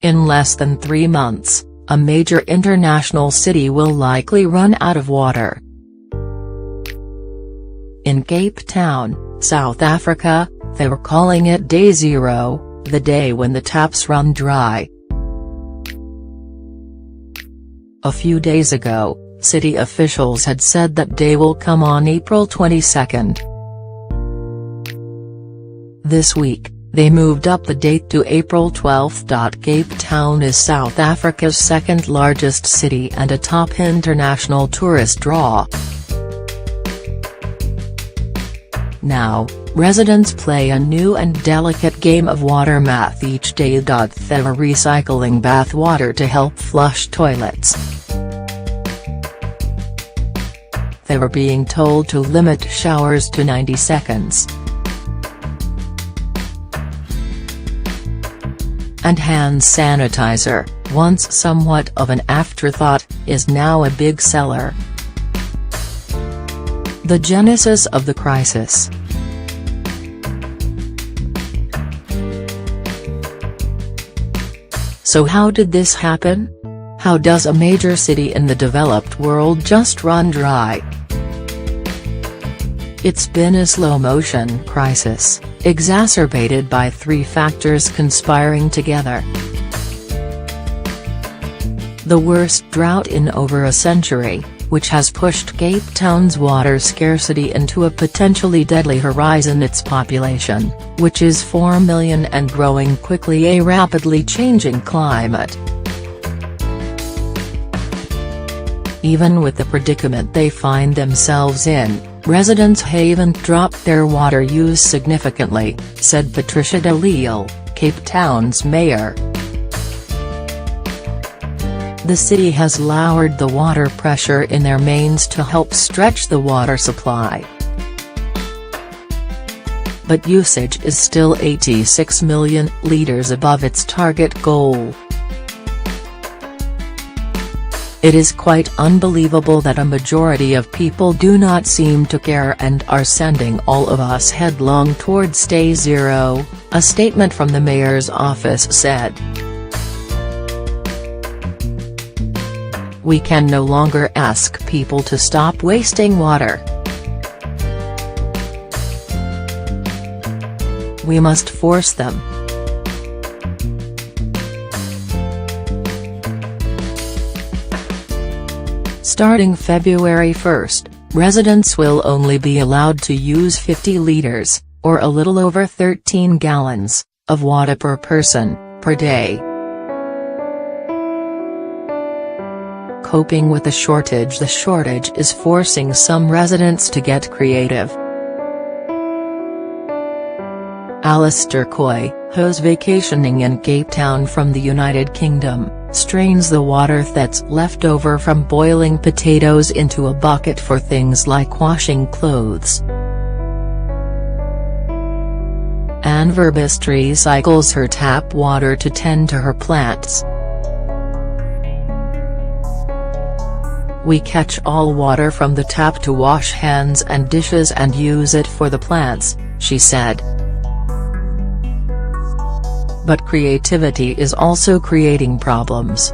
In less than 3 months, a major international city will likely run out of water. In Cape Town, South Africa, they were calling it Day Zero, the day when the taps run dry. A few days ago, city officials had said that day will come on April 22. This week, they moved up the date to April 12. Cape Town is South Africa's second largest city and a top international tourist draw. Now, residents play a new and delicate game of water math each day. They are recycling bath water to help flush toilets. They were being told to limit showers to 90 seconds. And hand sanitizer, once somewhat of an afterthought, is now a big seller. The genesis of the crisis. So how did this happen? How does a major city in the developed world just run dry? It's been a slow-motion crisis, exacerbated by 3 factors conspiring together. The worst drought in over a century, which has pushed Cape Town's water scarcity into a potentially deadly horizon. Its population, which is 4 million and growing quickly. A rapidly changing climate. Even with the predicament they find themselves in, residents haven't dropped their water use significantly, said Patricia de Leeuw, Cape Town's mayor. The city has lowered the water pressure in their mains to help stretch the water supply. But usage is still 86 million litres above its target goal. It is quite unbelievable that a majority of people do not seem to care and are sending all of us headlong towards Day Zero, a statement from the mayor's office said. We can no longer ask people to stop wasting water. We must force them. Starting February 1, residents will only be allowed to use 50 litres, or a little over 13 gallons, of water per person, per day. Coping with the shortage is forcing some residents to get creative. Alistair Coy, who's vacationing in Cape Town from the United Kingdom, strains the water that's left over from boiling potatoes into a bucket for things like washing clothes. Anne Verbist recycles her tap water to tend to her plants. We catch all water from the tap to wash hands and dishes and use it for the plants, she said. But creativity is also creating problems.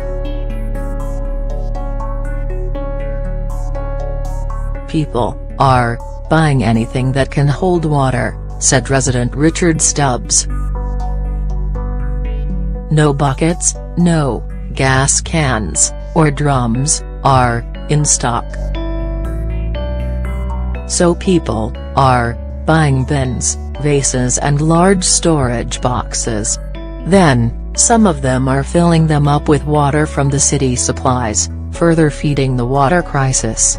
People are buying anything that can hold water, said resident Richard Stubbs. No buckets, no gas cans, or drums are in stock. So people are buying bins, vases and large storage boxes. Then, some of them are filling them up with water from the city supplies, further feeding the water crisis.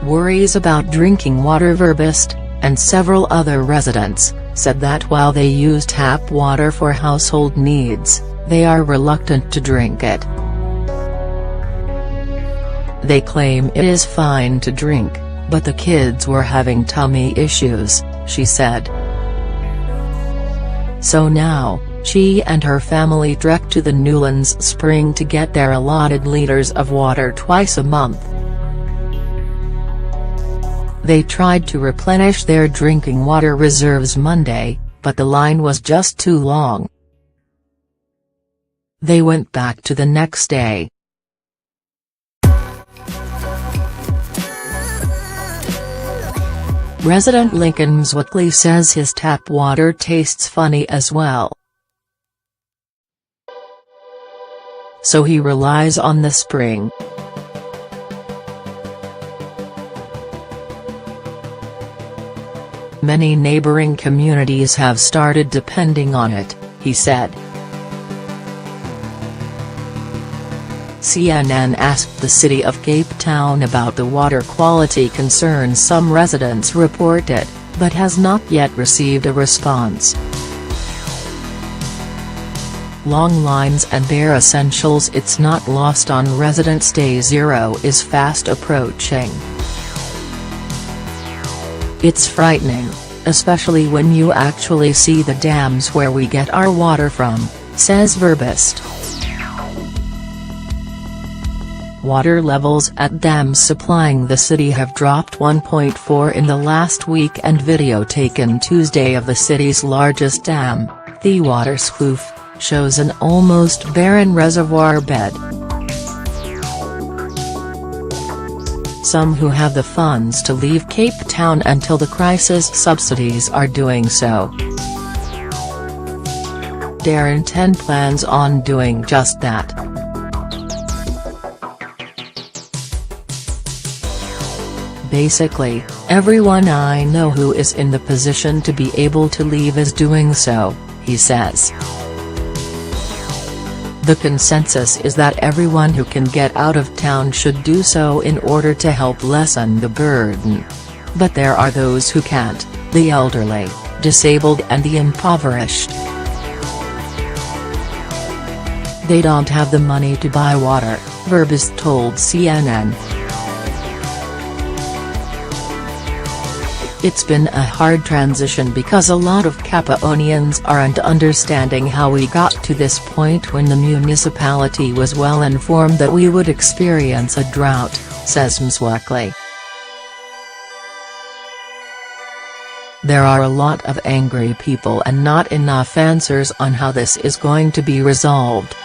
Worries about drinking water. Verbist, and several other residents, said that while they use tap water for household needs, they are reluctant to drink it. They claim it is fine to drink, but the kids were having tummy issues, she said. So now, she and her family trek to the Newlands Spring to get their allotted liters of water twice a month. They tried to replenish their drinking water reserves Monday, but the line was just too long. They went back to the next day. Resident Lincoln Mzwakli says his tap water tastes funny as well. So he relies on the spring. Many neighboring communities have started depending on it, he said. CNN asked the city of Cape Town about the water quality concerns some residents reported, but has not yet received a response. Long lines and bare essentials. It's not lost on residents. Day zero is fast approaching. It's frightening, especially when you actually see the dams where we get our water from, says Verbist. Water levels at dams supplying the city have dropped 1.4 in the last week, and video taken Tuesday of the city's largest dam, the Waterkloof, shows an almost barren reservoir bed. Some who have the funds to leave Cape Town until the crisis subsidies are doing so. Darren 10 plans on doing just that. Basically, everyone I know who is in the position to be able to leave is doing so, he says. The consensus is that everyone who can get out of town should do so in order to help lessen the burden. But there are those who can't, the elderly, disabled and the impoverished. They don't have the money to buy water, Verbist told CNN. It's been a hard transition because a lot of Capeonians aren't understanding how we got to this point when the municipality was well informed that we would experience a drought, says Mzwakli. There are a lot of angry people and not enough answers on how this is going to be resolved.